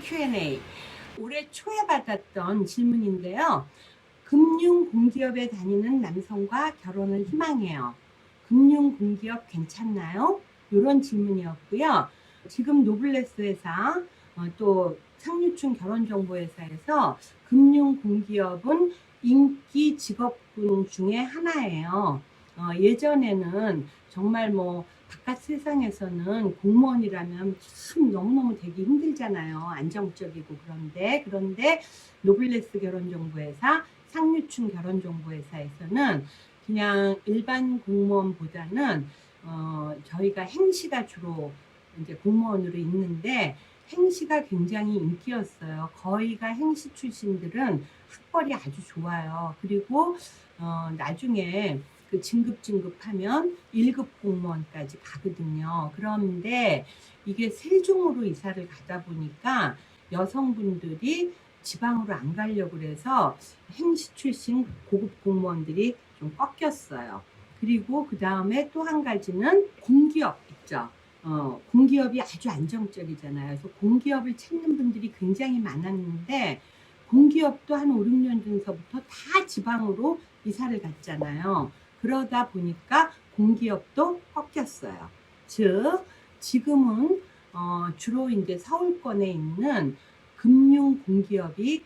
Q&A. 올해 초에 받았던 질문인데요. 금융공기업에 다니는 남성과 결혼을 희망해요. 금융공기업 괜찮나요? 이런 질문이었고요. 지금 노블레스 회사, 또 상류층 결혼정보회사에서 금융공기업은 인기 직업군 중에 하나예요. 예전에는 정말 바깥 세상에서는 공무원이라면 참 너무너무 되기 힘들잖아요. 안정적이고 그런데 노블레스 결혼정보회사, 상류층 결혼정보회사에서는 그냥 일반 공무원보다는 저희가 행시가 주로 이제 공무원으로 있는데 행시가 굉장히 인기였어요. 거의가 행시 출신들은 학벌이 아주 좋아요. 그리고 나중에 그 진급하면 1급 공무원까지 가거든요. 그런데 이게 세종으로 이사를 가다 보니까 여성분들이 지방으로 안 가려고 그래서 행시 출신 고급 공무원들이 좀 꺾였어요. 그리고 그 다음에 또 한 가지는 공기업 있죠. 공기업이 아주 안정적이잖아요. 그래서 공기업을 찾는 분들이 굉장히 많았는데 공기업도 한 5, 6년 전서부터 다 지방으로 이사를 갔잖아요. 그러다 보니까 공기업도 꺾였어요. 즉 지금은 주로 이제 서울권에 있는 금융공기업이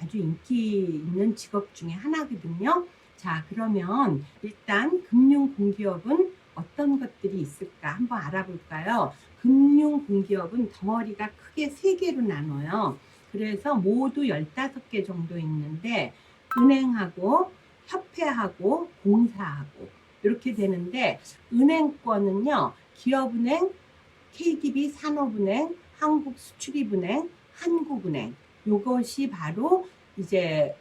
아주 인기 있는 직업 중에 하나거든요. 자, 그러면 일단 금융공기업은 어떤 것들이 있을까 한번 알아볼까요? 금융공기업은 덩어리가 크게 3개로 나눠요. 그래서 모두 15개 정도 있는데 은행하고 협회하고 공사하고 이렇게 되는데 은행권은요. 기업은행, KDB 산업은행, 한국수출입은행, 한국은행 이것이 바로 이제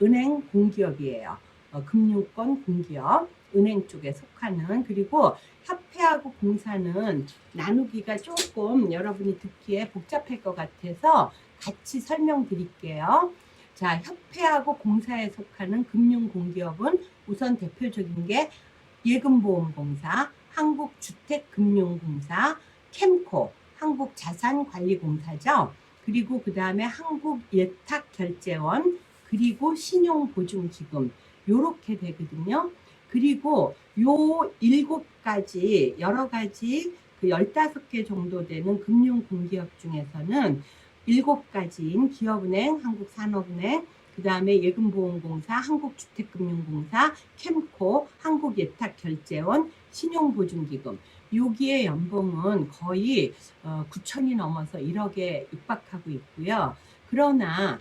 은행 공기업이에요. 금융권 공기업 은행 쪽에 속하는. 그리고 협회하고 공사는 나누기가 조금 여러분이 듣기에 복잡할 것 같아서 같이 설명드릴게요. 자, 협회하고 공사에 속하는 금융공기업은 우선 대표적인 게 예금보험공사, 한국주택금융공사, 캠코, 한국자산관리공사죠. 그리고 그 다음에 한국예탁결제원, 그리고 신용보증기금 요렇게 되거든요. 그리고 요 7가지 여러 가지 그 15개 정도 되는 금융공기업 중에서는 7가지인 기업은행, 한국산업은행, 그 다음에 예금보험공사, 한국주택금융공사, 캠코, 한국예탁결제원, 신용보증기금 여기에 연봉은 거의 9천이 넘어서 1억에 육박하고 있고요. 그러나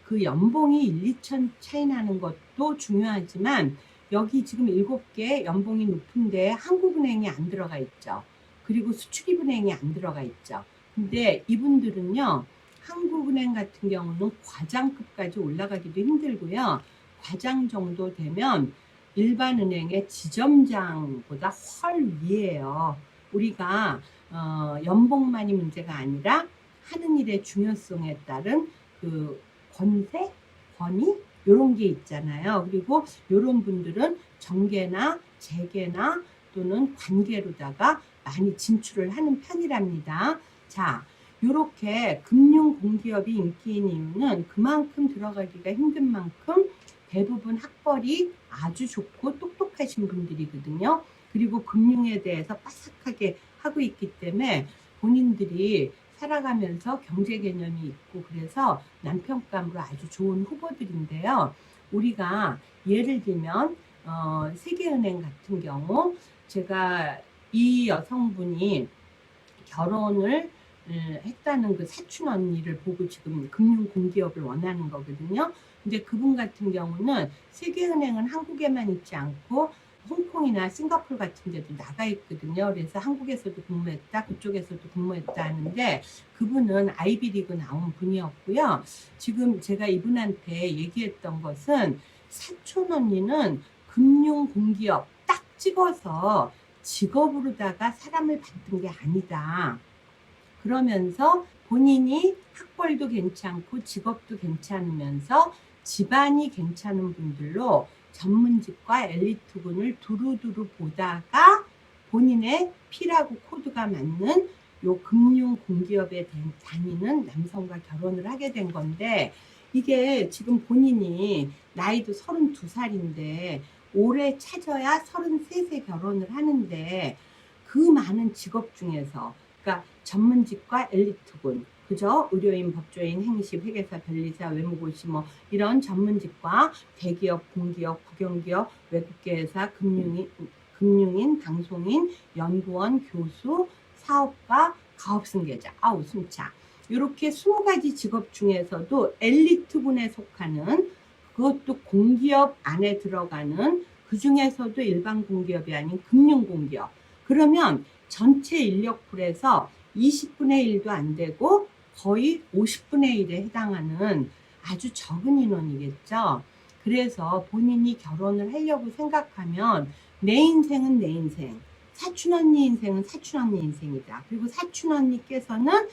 그 연봉이 1, 2천 차이 나는 것도 중요하지만 여기 지금 7개 연봉이 높은데 한국은행이 안 들어가 있죠. 그리고 수출입은행이 안 들어가 있죠. 근데 이분들은요. 한국은행 같은 경우는 과장급까지 올라가기도 힘들고요. 과장 정도 되면 일반 은행의 지점장보다 훨 위에요. 우리가 연봉만이 문제가 아니라 하는 일의 중요성에 따른 그 권세, 권위 이런 게 있잖아요. 그리고 이런 분들은 정계나 재계나 또는 관계로다가 많이 진출을 하는 편이랍니다. 자, 이렇게 금융공기업이 인기인 이유는 그만큼 들어가기가 힘든 만큼 대부분 학벌이 아주 좋고 똑똑하신 분들이거든요. 그리고 금융에 대해서 빠삭하게 하고 있기 때문에 본인들이 살아가면서 경제 개념이 있고 그래서 남편감으로 아주 좋은 후보들인데요. 우리가 예를 들면 세계은행 같은 경우 제가 이 여성분이 결혼을 했다는 그 사촌 언니를 보고 지금 금융공기업을 원하는 거거든요. 근데 그분 같은 경우는 세계은행은 한국에만 있지 않고 홍콩이나 싱가포르 같은 데도 나가 있거든요. 그래서 한국에서도 근무했다, 그쪽에서도 근무했다 하는데 그분은 아이비리그 나온 분이었고요. 지금 제가 이분한테 얘기했던 것은 사촌 언니는 금융공기업 딱 찍어서 직업으로다가 사람을 받는 게 아니다. 그러면서 본인이 학벌도 괜찮고 직업도 괜찮으면서 집안이 괜찮은 분들로 전문직과 엘리트군을 두루두루 보다가 본인의 피라고 코드가 맞는 요 금융 공기업에 다니는 남성과 결혼을 하게 된 건데, 이게 지금 본인이 나이도 32살인데 올해 차져야 33세 결혼을 하는데, 그 많은 직업 중에서, 그러니까 전문직과 엘리트군, 그죠? 의료인, 법조인, 행시, 회계사, 변리사, 외무고시 뭐 이런 전문직과 대기업, 공기업, 국영기업, 외국계 회사, 금융인, 방송인, 연구원, 교수, 사업가, 가업승계자, 순차. 이렇게 20가지 직업 중에서도 엘리트군에 속하는, 그것도 공기업 안에 들어가는, 그 중에서도 일반 공기업이 아닌 금융공기업. 그러면 전체 인력풀에서 20분의 1도 안 되고 거의 50분의 1에 해당하는 아주 적은 인원이겠죠. 그래서 본인이 결혼을 하려고 생각하면 내 인생은 내 인생, 사촌 언니 인생은 사촌 언니 인생이다. 그리고 사촌 언니께서는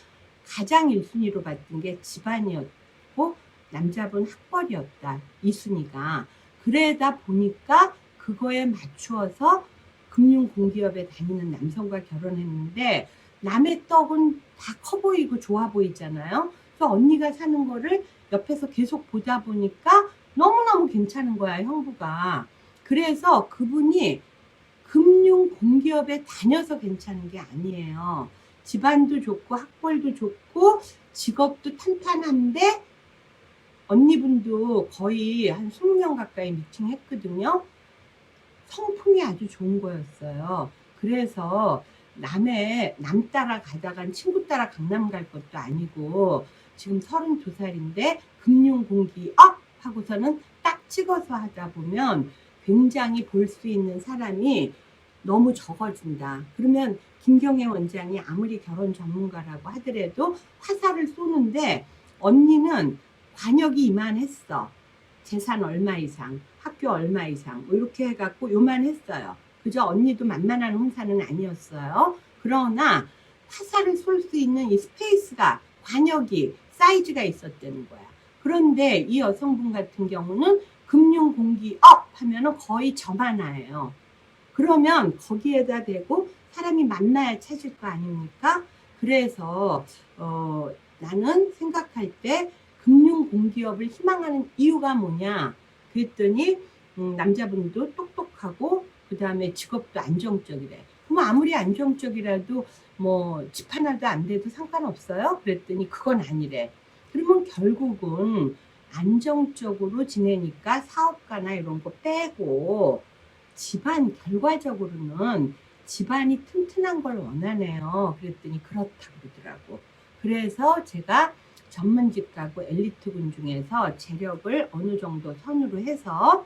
가장 1순위로 봤던 게 집안이었고 남자분 학벌이었다. 2순위가. 그러다 보니까 그거에 맞추어서 금융공기업에 다니는 남성과 결혼했는데, 남의 떡은 다 커 보이고 좋아 보이잖아요. 그래서 언니가 사는 거를 옆에서 계속 보다 보니까 너무너무 괜찮은 거야, 형부가. 그래서 그분이 금융공기업에 다녀서 괜찮은 게 아니에요. 집안도 좋고 학벌도 좋고 직업도 탄탄한데, 언니분도 거의 한 20명 가까이 미팅했거든요. 성품이 아주 좋은 거였어요. 그래서 남 따라 가다간 친구 따라 강남 갈 것도 아니고, 지금 32살인데 금융공기업 하고서는 딱 찍어서 하다 보면 굉장히 볼 수 있는 사람이 너무 적어진다. 그러면 김경애 원장이 아무리 결혼 전문가라고 하더라도 화살을 쏘는데, 언니는 관역이 이만했어. 재산 얼마 이상, 학교 얼마 이상, 뭐 이렇게 해갖고 요만했어요. 그저 언니도 만만한 혼사는 아니었어요. 그러나 화살을 쏠 수 있는 이 스페이스가, 관역이, 사이즈가 있었다는 거야. 그런데 이 여성분 같은 경우는 금융공기업 하면은 거의 저만해요. 그러면 거기에다 대고 사람이 만나야 찾을 거 아닙니까? 그래서 나는 생각할 때 금융공기업을 희망하는 이유가 뭐냐? 그랬더니 남자분도 똑똑하고 그 다음에 직업도 안정적이래. 그럼 아무리 안정적이라도 뭐 집 하나도 안 돼도 상관없어요? 그랬더니 그건 아니래. 그러면 결국은 안정적으로 지내니까 사업가나 이런 거 빼고 집안, 결과적으로는 집안이 튼튼한 걸 원하네요. 그랬더니 그렇다고 그러더라고. 그래서 제가 전문직 가구 엘리트군 중에서 재력을 어느 정도 선으로 해서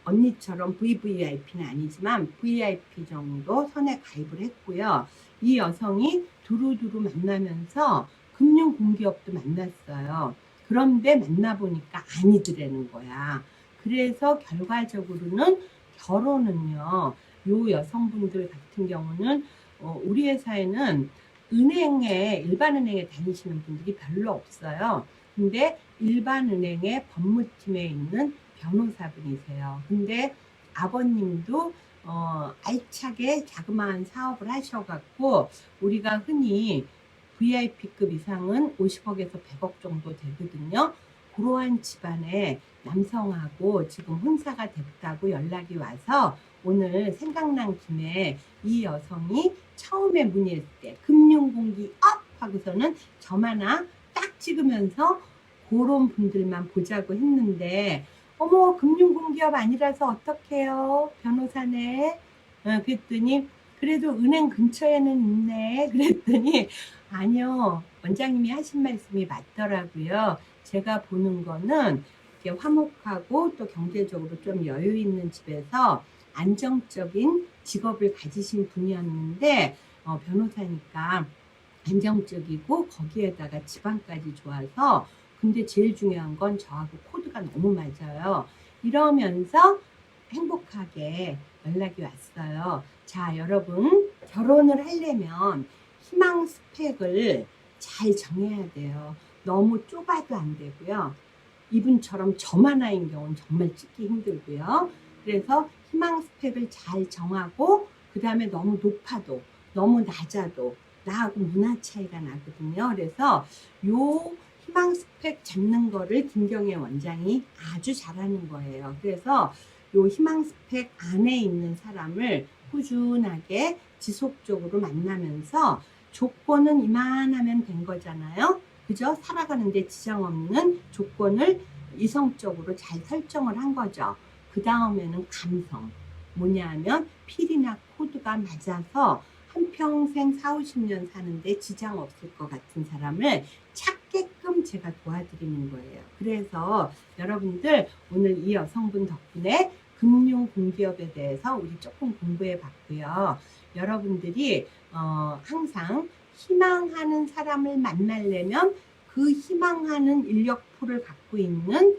언니처럼 VVIP는 아니지만 VIP 정도 선에 가입을 했고요. 이 여성이 두루두루 만나면서 금융공기업도 만났어요. 그런데 만나보니까 아니더라는 거야. 그래서 결과적으로는 결혼은요, 요 여성분들 같은 경우는 우리 회사에는 일반 은행에 다니시는 분들이 별로 없어요. 근데 일반 은행의 법무팀에 있는 변호사분이세요. 근데 아버님도 알차게 자그마한 사업을 하셔갖고, 우리가 흔히 VIP급 이상은 50억에서 100억 정도 되거든요. 그러한 집안의 남성하고 지금 혼사가 됐다고 연락이 와서 오늘 생각난 김에 이 여성이 처음에 문의했을 때 금융공기업 하고서는 점 하나 딱 찍으면서 그런 분들만 보자고 했는데, 어머 금융공기업 아니라서 어떡해요 변호사네. 그랬더니 그래도 은행 근처에는 있네. 그랬더니 아니요, 원장님이 하신 말씀이 맞더라고요. 제가 보는 거는 이렇게 화목하고 또 경제적으로 좀 여유 있는 집에서 안정적인 직업을 가지신 분이었는데, 변호사니까 안정적이고 거기에다가 집안까지 좋아서, 근데 제일 중요한 건 저하고 코드가 너무 맞아요. 이러면서 행복하게 연락이 왔어요. 자, 여러분, 결혼을 하려면 희망 스펙을 잘 정해야 돼요. 너무 좁아도 안 되고요. 이분처럼 점 하나인 경우는 정말 찍기 힘들고요. 그래서 희망 스펙을 잘 정하고, 그 다음에 너무 높아도 너무 낮아도 나하고 문화 차이가 나거든요. 그래서 요 희망 스펙 잡는 거를 김경애 원장이 아주 잘하는 거예요. 그래서 요 희망 스펙 안에 있는 사람을 꾸준하게 지속적으로 만나면서 조건은 이만하면 된 거잖아요. 그죠? 살아가는데 지장 없는 조건을 이성적으로 잘 설정을 한 거죠. 그 다음에는 감성. 뭐냐 하면 필이나 코드가 맞아서 한평생 4, 50년 사는데 지장 없을 것 같은 사람을 찾게끔 제가 도와드리는 거예요. 그래서 여러분들 오늘 이 여성분 덕분에 금융 공기업에 대해서 우리 조금 공부해 봤고요. 여러분들이 항상 희망하는 사람을 만나려면 그 희망하는 인력풀을 갖고 있는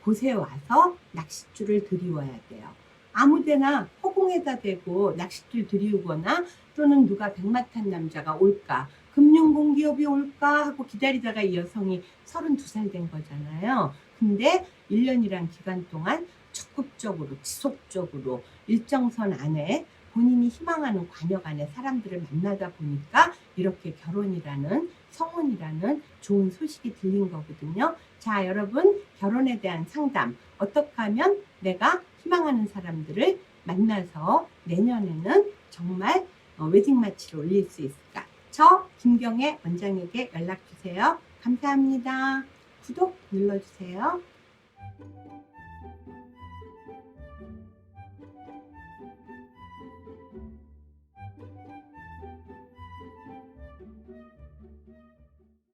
곳에 와서 낚싯줄을 들이워야 돼요. 아무데나 허공에다 대고 낚싯줄 들이우거나 또는 누가 백마탄 남자가 올까, 금융공기업이 올까 하고 기다리다가 이 여성이 32살 된 거잖아요. 근데 1년이란 기간 동안 적극적으로 지속적으로 일정선 안에 본인이 희망하는 관역 안에 사람들을 만나다 보니까 이렇게 결혼이라는 성혼이라는 좋은 소식이 들린 거거든요. 자, 여러분 결혼에 대한 상담 어떻게 하면 내가 희망하는 사람들을 만나서 내년에는 정말 웨딩 마치를 올릴 수 있을까? 저 김경애 원장에게 연락 주세요. 감사합니다. 구독 눌러주세요.